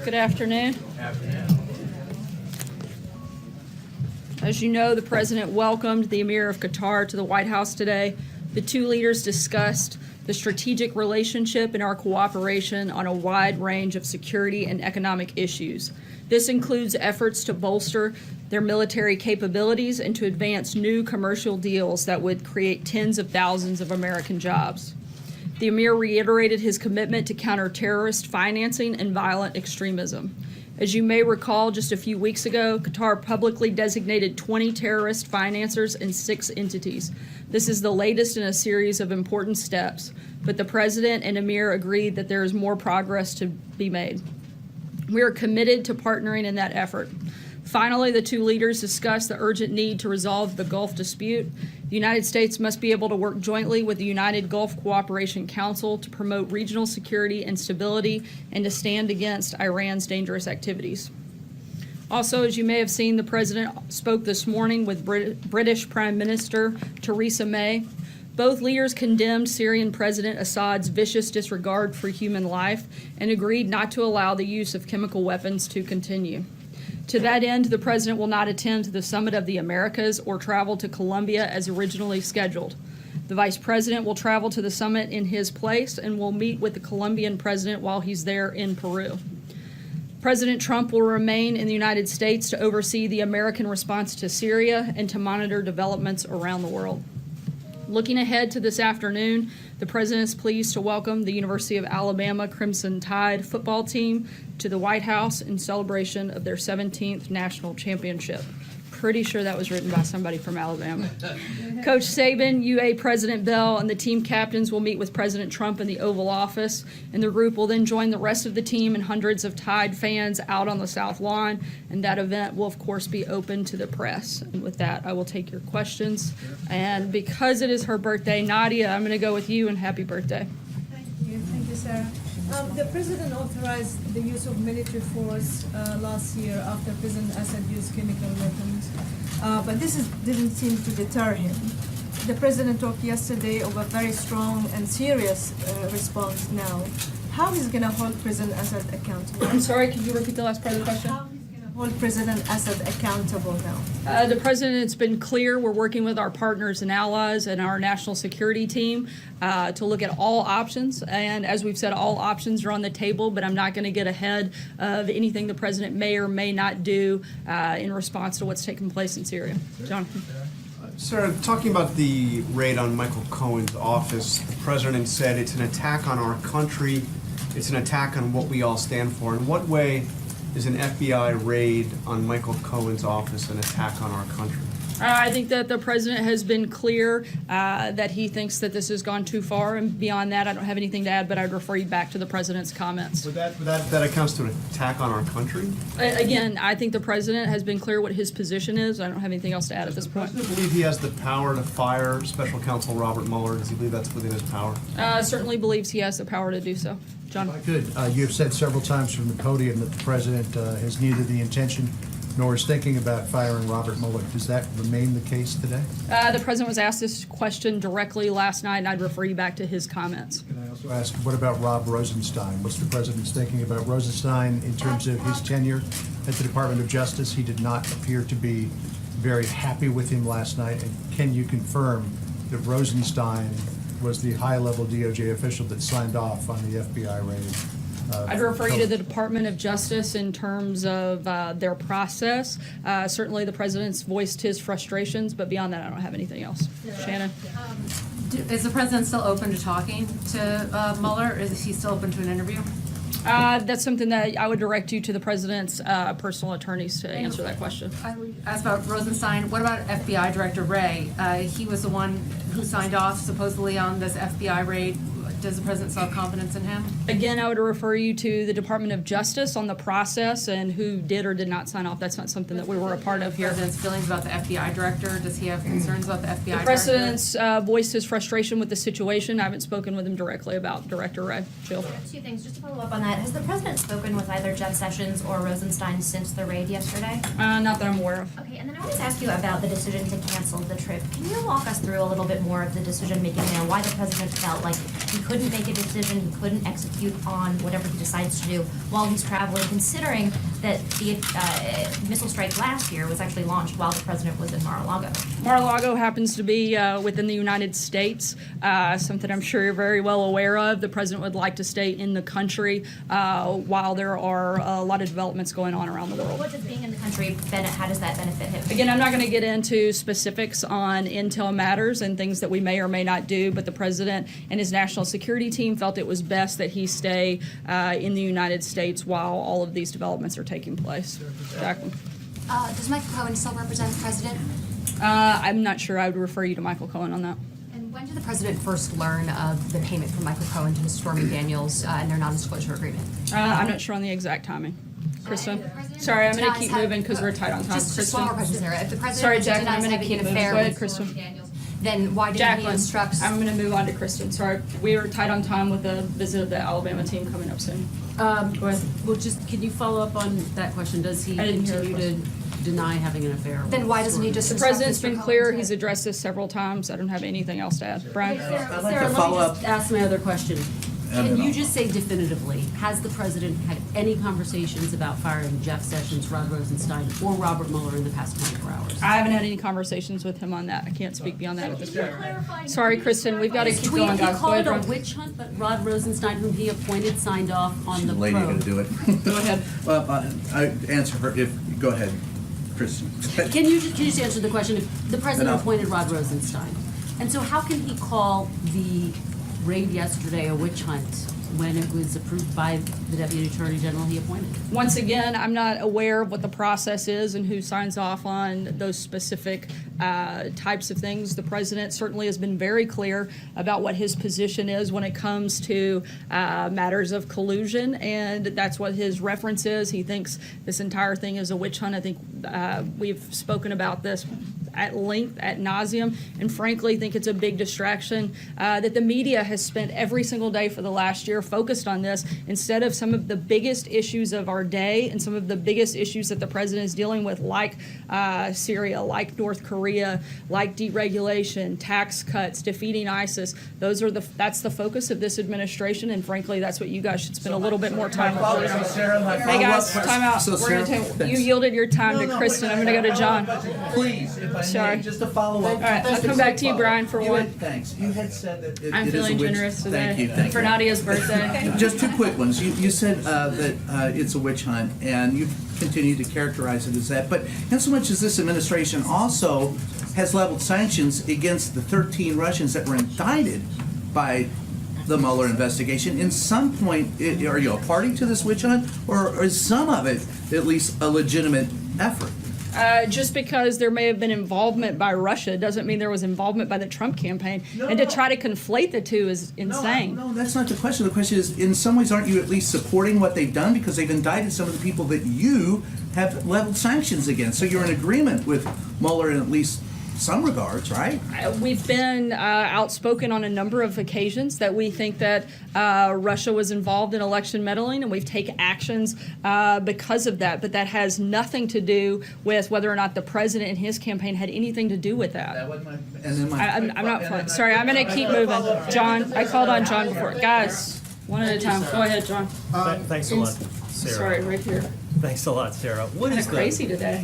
Good afternoon. As you know, the President welcomed the Emir of Qatar to the White House today. The two leaders discussed the strategic relationship and our cooperation on a wide range of security and economic issues. This includes efforts to bolster their military capabilities and to advance new commercial deals that would create tens of thousands of American jobs. The Emir reiterated his commitment to counter terrorist financing and violent extremism. As you may recall, just a few weeks ago, Qatar publicly designated 20 terrorist financiers and 6 entities. This is the latest in a series of important steps, but the President and Emir agreed that there is more progress to be made. We are committed to partnering in that effort. Finally, the two leaders discussed the urgent need to resolve the Gulf dispute. The United States must be able to work jointly with the United Gulf Cooperation Council to promote regional security and stability and to stand against Iran's dangerous activities. Also, as you may have seen, the President spoke this morning with British Prime Minister Theresa May. Both leaders condemned Syrian President Assad's vicious disregard for human life and agreed not to allow the use of chemical weapons to continue. To that end, the President will not attend the Summit of the Americas or travel to Colombia as originally scheduled. The Vice President will travel to the summit in his place and will meet with the Colombian President while he's there in Peru. President Trump will remain in the United States to oversee the American response to Syria and to monitor developments around the world. Looking ahead to this afternoon, the President is pleased to welcome the University of Alabama Crimson Tide football team to the White House in celebration of their 17th national championship. Pretty sure that was written by somebody from Alabama. Coach Saban, UA President Bell, and the team captains will meet with President Trump in the Oval Office, and the group will then join the rest of the team and hundreds of Tide fans out on the South Lawn, and that event will, of course, be open to the press. And with that, I will take your questions. And because it is her birthday, Nadia, I'm going to go with you, and happy birthday. Thank you, Sarah. The President authorized the use of military force last year after President Assad used chemical weapons, but didn't seem to deter him. The President talked yesterday of a very strong and serious response now. How is going to hold President Assad accountable? I'm sorry, could you repeat the last part of the question? How he's going to hold President Assad accountable now? The President's been clear. We're working with our partners and allies and our national security team to look at all options. And as we've said, all options are on the table, but I'm not going to get ahead of anything the President may or may not do in response to what's taking place in Syria. Jonathan. Sarah, talking about the raid on Michael Cohen's office, the President said it's an attack on our country, it's an attack on what we all stand for. In what way is an FBI raid on Michael Cohen's office an attack on our country? I think that the President has been clear that he thinks that this has gone too far, and beyond that, I don't have anything to add, but I'd refer you back to the President's comments. Would that accounts to an attack on our country? Again, I think the President has been clear what his position is. I don't have anything else to add at this point. Does the President believe he has the power to fire Special Counsel Robert Mueller? Does he believe that's within his power? Certainly believes he has the power to do so. John. If I could, you have said several times from the podium that the President has neither the intention nor is thinking about firing Robert Mueller. Does that remain the case today? The President was asked this question directly last night, and I'd refer you back to his comments. Can I also ask, what about Rob Rosenstein? What's the President's thinking about Rosenstein in terms of his tenure at the Department of Justice? He did not appear to be very happy with him last night. And can you confirm that Rosenstein was the high-level DOJ official that signed off on the FBI raid? I'd refer you to the Department of Justice in terms of their process. Certainly the President's voiced his frustrations, but beyond that, I don't have anything else. Shannon? Is the President still open to talking to Mueller? Is he still open to an interview? That's something that I would direct you to the President's personal attorneys to answer that question. I asked about Rosenstein. What about FBI Director Wray? He was the one who signed off supposedly on this FBI raid. Does the President still have confidence in him? Again, I would refer you to the Department of Justice on the process and who did or did not sign off. That's not something that we were a part of here. The President's feelings about the FBI Director. Does he have concerns about the FBI Director? The President's voiced his frustration with the situation. I haven't spoken with him directly about Director Wray. Jill? Two things, just to follow up on that. Has the President spoken with either Jeff Sessions or Rosenstein since the raid yesterday? Not that I'm aware of. Okay, and then I wanted to ask you about the decision to cancel the trip. Can you walk us through a little bit more of the decision-making there, why the President felt like he couldn't make a decision, he couldn't execute on whatever he decides to do while he's traveling, considering that the missile strike last year was actually launched while the president was in Mar-a-Lago. Mar-a-Lago happens to be within the United States, something I'm sure you're very well aware of. The president would like to stay in the country while there are a lot of developments going on around the world. What does being in the country, how does that benefit him? Again, I'm not going to get into specifics on intel matters and things that we may or may not do, but the president and his national security team felt it was best that he stay in the United States while all of these developments are taking place. Jacqueline. Does Michael Cohen still represent the president? I'm not sure. I would refer you to Michael Cohen on that. And when did the president first learn of the payment from Michael Cohen to Ms. Stormy Daniels and their non-disclosure agreement? I'm not sure on the exact timing. Kristen? the president Sorry, I'm going to denies keep having- moving because we're tight on time. Just one more Kristen? question, Sarah. If the president Sorry, Jacqueline, I'm denies gonna having keep an moving. affair Go ahead, with Kristen. Stormy Daniels, then why didn't he Jacqueline, instruct? I'm going to move on to Kristen. Sorry, we are tight on time with the visit of the Alabama team coming up soon. Go ahead. Well, just, can you follow up on that question? Does he I didn't hear the continue to deny having an affair? Then with why doesn't he Stormy? just The instruct president's Mr. been Cohen clear. to- He's addressed this several times. I don't have anything else to add. Brian? I'd like to to follow up. just ask my other question. Can you just say definitively, has the president had any conversations about firing Jeff Sessions, Rod Rosenstein, or Robert Mueller in the past 24 hours? I haven't had any conversations with him on that. I can't speak beyond that at this point. Sorry, Kristen, we've got to His keep tweet, going, he guys. Go called ahead, it a Brian. witch hunt, but Rod Rosenstein, whom he appointed, signed off on the Lady probe. gonna do it. Go ahead. Well, I answer her go ahead, Kristen. Can you just answer the question? If the president Enough. appointed Rod Rosenstein, and so how can he call the raid yesterday a witch hunt when it was approved by the deputy attorney general he appointed? Once again, I'm not aware of what the process is and who signs off on those specific types of things. The president certainly has been very clear about what his position is when it comes to matters of collusion, and that's what his reference is. He thinks this entire thing is a witch hunt. I think we've spoken about this at length, ad nauseum, and frankly think it's a big distraction that the media has spent every single day for the last year focused on this instead of some of the biggest issues of our day and some of the biggest issues that the president is dealing with, like Syria, like North Korea, like deregulation, tax cuts, defeating ISIS. That's the focus of this administration, and frankly, that's what you guys should spend a little bit more time on. Hey guys, time out. So, We're gonna Sarah, take, you yielded your time to Kristen. I'm gonna go to John. Please, if I Sorry. may, just a follow-up. All right, I'll come back to you, Brian, for one. Thanks. You had said that it I'm is a feeling witch. generous today. Thank you, thank For you. Nadia's birthday. Just two quick ones. You said that it's a witch hunt, and you continue to characterize it as that. But not so much as this administration also has leveled sanctions against the 13 Russians that were indicted by the Mueller investigation. In some point, are you a party to this witch hunt, or is some of it at least a legitimate effort? Just because there may have been involvement by Russia doesn't mean there was involvement by the Trump campaign. And to try to conflate the two is insane. No, that's not the question. The question is, in some ways, aren't you at least supporting what they've done because they've indicted some of the people that you have leveled sanctions against? So you're in agreement with Mueller in at least some regards, right? We've been outspoken on a number of occasions that we think that Russia was involved in election meddling, and we've taken actions because of that. But that has nothing to do with whether or not the president and his campaign had anything to do with that. That wasn't my, and then my. I'm not. Sorry, I'm going to keep moving. John, I called on John before. Guys, one at a time. Go ahead, John. Thanks a lot, Sarah. Sorry, right here. Thanks a lot, Sarah. What Kinda is the- crazy today.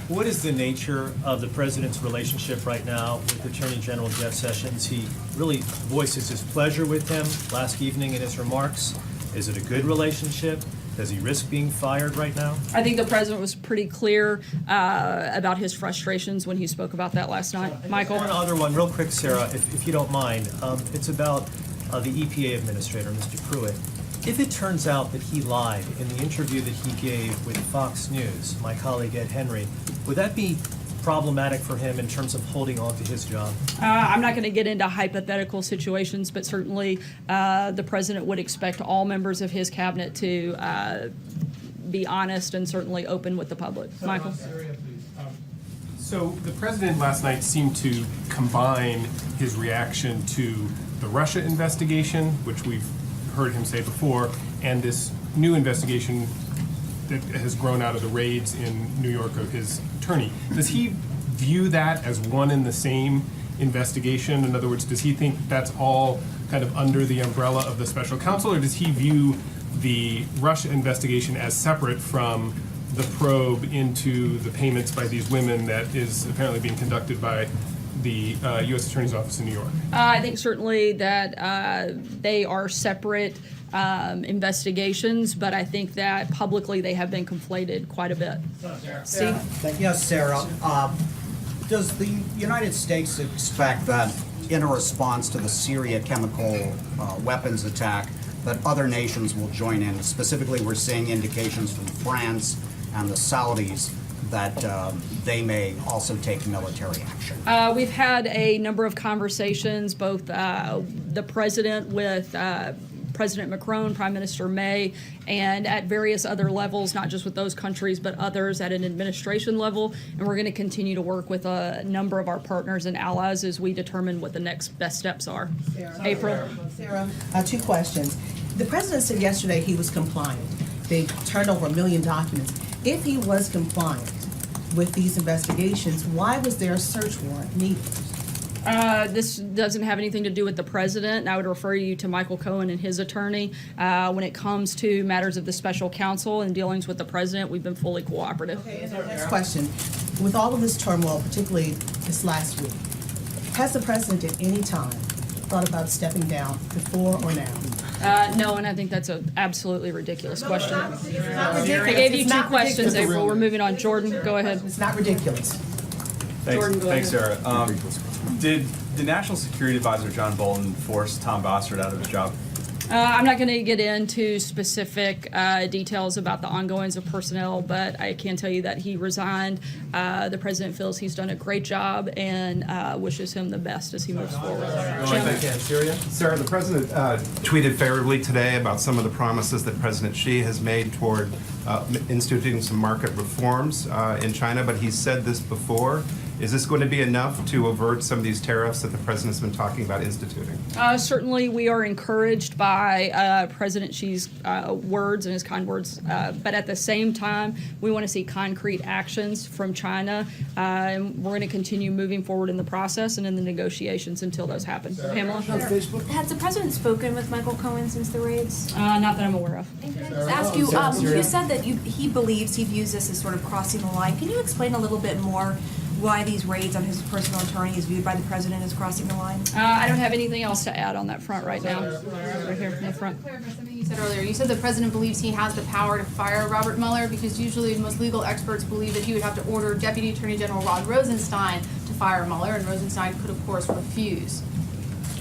What is the nature of the president's relationship right now with Attorney General Jeff Sessions? He really voices his pleasure with him last evening in his remarks. Is it a good relationship? Does he risk being fired right now? I think the president was pretty clear about his frustrations when he spoke about that last night. Michael? One other one, real quick, Sarah, if you don't mind. It's about the EPA administrator, Mr. Pruitt. If it turns out that he lied in the interview that he gave with Fox News, my colleague Ed Henry, would that be problematic for him in terms of holding on to his job? I'm not going to get into hypothetical situations, but certainly the president would expect all members of his cabinet to be honest and certainly open with the public. Michael? So the president last night seemed to combine his reaction to the Russia investigation, which we've heard him say before, and this new investigation that has grown out of the raids in New York of his attorney. Does he view that as one and the same investigation? In other words, does he think that's all kind of under the umbrella of the special counsel, or does he view the Russia investigation as separate from the probe into the payments by these women that is apparently being conducted by the U.S. Attorney's Office in New York? I think certainly that they are separate investigations, but I think that publicly they have been conflated quite a bit. Steve? Yes, Sarah. Does the United States expect that in a response to the Syria chemical weapons attack, that other nations will join in? Specifically, we're seeing indications from France and the Saudis that they may also take military action. We've had a number of conversations, both the president with President Macron, Prime Minister May, and at various other levels, not just with those countries, but others at an administration level. And we're going to continue to work with a number of our partners and allies as we determine what the next best steps are. April? Sarah, 2 questions. The president said yesterday he was compliant. They turned over 1 million documents. If he was compliant with these investigations, why was there a search warrant needed? This doesn't have anything to do with the president. I would refer you to Michael Cohen and his attorney. When it comes to matters of the special counsel and dealings with the president, we've been fully cooperative. Okay, and the next question. With all of this turmoil, particularly this last week, has the president at any time thought about stepping down before or now? No, and I think that's an absolutely ridiculous question. It's not ridiculous. I gave you It's 2 not questions, ridiculous. April. We're moving on. Jordan, go ahead. It's not ridiculous. Jordan, go Thanks, ahead. Sarah. Did the National Security Advisor John Bolton force Tom Bossert out of his job? I'm not going to get into specific details about the ongoings of personnel, but I can tell you that he resigned. The president feels he's done a great job and wishes him the best as he moves forward. Sarah, the president tweeted favorably today about some of the promises that President Xi has made toward instituting some market reforms in China, but he's said this before. Is this going to be enough to avert some of these tariffs that the president's been talking about instituting? Certainly, we are encouraged by President Xi's words and his kind words, but at the same time, we want to see concrete actions from China, and we're going to continue moving forward in the process and in the negotiations until those happen. Pamela? Has the president spoken with Michael Cohen since the raids? Not that I'm aware of. Can I just ask you, you said that he believes, he views this as sort of crossing the line. Can you explain a little bit more why these raids on his personal attorney is viewed by the president as crossing the line? I don't have anything else to add on that front right now. Right here in the front. Clarify something you said earlier. You said the president believes he has the power to fire Robert Mueller, because usually most legal experts believe that he would have to order Deputy Attorney General Rod Rosenstein to fire Mueller, and Rosenstein could, of course, refuse.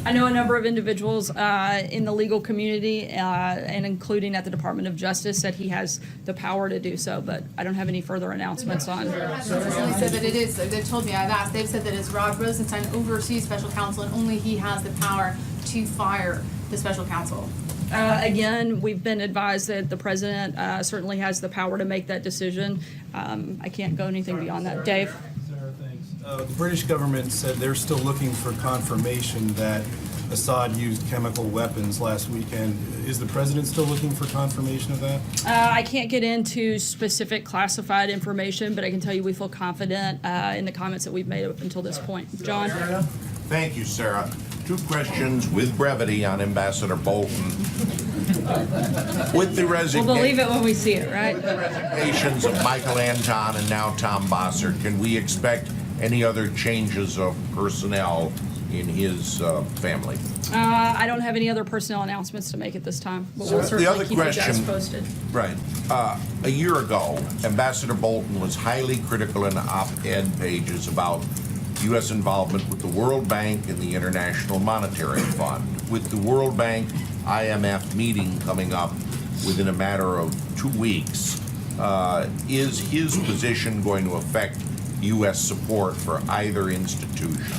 I know a number of individuals in the legal community, and including at the Department of Justice, that he has the power to do so, but I don't have any further announcements on. They said that it is. They told me, I've asked. They've said that it's Rod Rosenstein oversees special counsel, and only he has the power to fire the special counsel. Again, we've been advised that the president certainly has the power to make that decision. I can't go anything beyond that. Dave? The British government said they're still looking for confirmation that Assad used chemical weapons last weekend. Is the president still looking for confirmation of that? I can't get into specific classified information, but I can tell you we feel confident in the comments that we've made up until this point. John? Thank you, Sarah. 2 questions with brevity on Ambassador Bolton. With the We'll believe it when we see it, right? resignations of Michael Anton and now Tom Bossert, can we expect any other changes of personnel in his family? I don't have any other personnel announcements to make at this time, but we'll The certainly other keep you guys question- posted. Right. A year ago, Ambassador Bolton was highly critical in op-ed pages about U.S. involvement with the World Bank and the International Monetary Fund. With the World Bank IMF meeting coming up within a matter of 2 weeks, is his position going to affect U.S. support for either institution?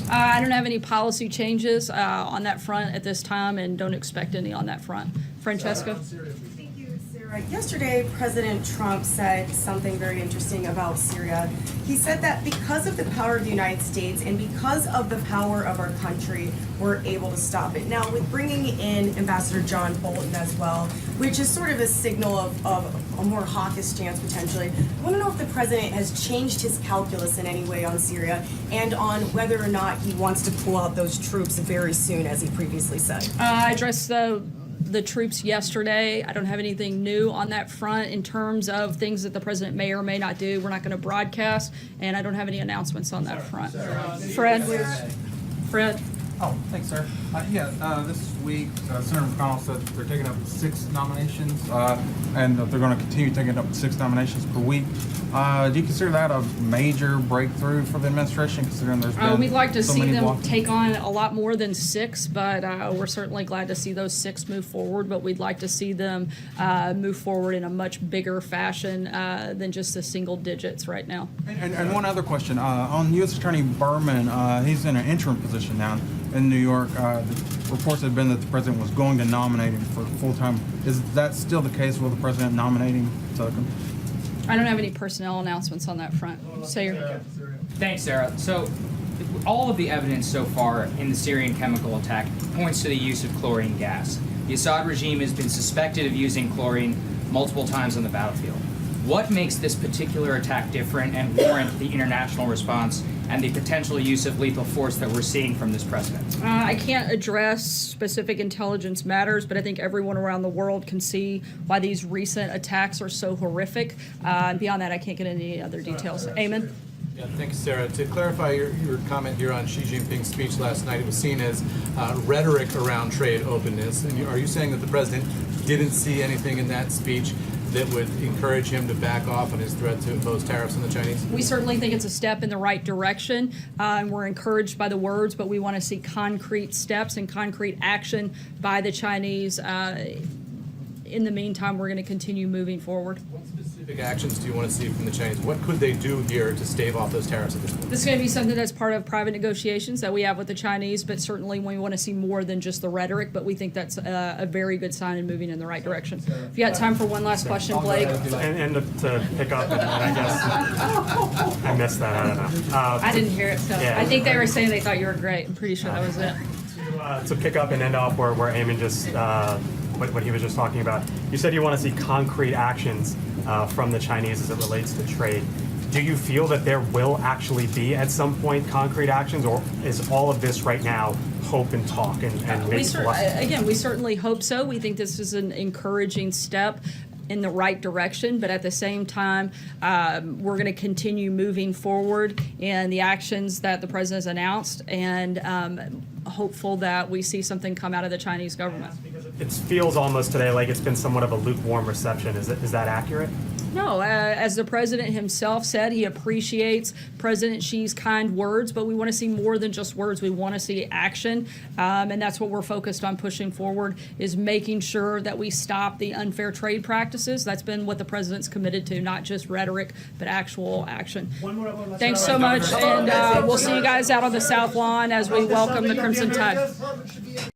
I don't have any policy changes on that front at this time and don't expect any on that front. Francesca? Thank you, Sarah. Right. Yesterday, President Trump said something very interesting about Syria. He said that because of the power of the United States and because of the power of our country, we're able to stop it. Now, with bringing in Ambassador John Bolton as well, which is sort of a signal of a more hawkish stance potentially, I want to know if the president has changed his calculus in any way on Syria and on whether or not he wants to pull out those troops very soon, as he previously said. I addressed the troops yesterday. I don't have anything new on that front in terms of things that the president may or may not do. We're not going to broadcast, and I don't have any announcements on that front. Fred? Oh, thanks, sir. This week, Senator McConnell said they're taking up 6 nominations, and that they're going to continue taking up 6 nominations per week. Do you consider that a major breakthrough for the administration, considering there's been We'd like to so see many them block- take on a lot more than 6, but we're certainly glad to see those 6 move forward, but we'd like to see them move forward in a much bigger fashion than just the single digits right now. And one other question. On U.S. Attorney Berman, he's in an interim position now in New York. The reports have been that the president was going to nominate him for full-time. Is that still the case? Will the president nominate him? I don't have any personnel announcements on that front. Sayer? Thanks, Sarah. So, all of the evidence so far in the Syrian chemical attack points to the use of chlorine gas. The Assad regime has been suspected of using chlorine multiple times on the battlefield. What makes this particular attack different and warrant the international response and the potential use of lethal force that we're seeing from this president? I can't address specific intelligence matters, but I think everyone around the world can see why these recent attacks are so horrific. Beyond that, I can't get into any other details. Eamon? Yeah, thank you, Sarah. To clarify your comment here on Xi Jinping's speech last night, it was seen as rhetoric around trade openness. And are you saying that the president didn't see anything in that speech that would encourage him to back off on his threat to impose tariffs on the Chinese? We certainly think it's a step in the right direction, and we're encouraged by the words, but we want to see concrete steps and concrete action by the Chinese. In the meantime, we're going to continue moving forward. What specific actions do you want to see from the Chinese? What could they do here to stave off those tariffs at this point? This is going to be something that's part of private negotiations that we have with the Chinese, but certainly we want to see more than just the rhetoric, but we think that's a very good sign and moving in the right direction. If you got time for one last question, Blake. And to pick up, and I guess I missed that, I don't know. I didn't hear it, so Yeah. I think they were saying they thought you were great. I'm pretty sure that was it. To pick up and end off where Eamon just, what he was just talking about, you said you want to see concrete actions from the Chinese as it relates to trade. Do you feel that there will actually be at some point concrete actions, or is all of this right now hope and talk and maybe Again, we certainly hope so. We think this is an encouraging step in the right direction, but at the same time, we're going to continue moving forward in the actions that the president has announced, and hopeful that we see something come out of the Chinese government. it feels almost today like it's been somewhat of a lukewarm reception. Is that accurate? No, as the president himself said, he appreciates President Xi's kind words, but we want to see more than just words. We want to see action, and that's what we're focused on pushing forward, is making sure that we stop the unfair trade practices. That's been what the president's committed to, not just rhetoric, but actual action. Thanks so much, and we'll see you guys out on the South Lawn as we welcome the Crimson Tide.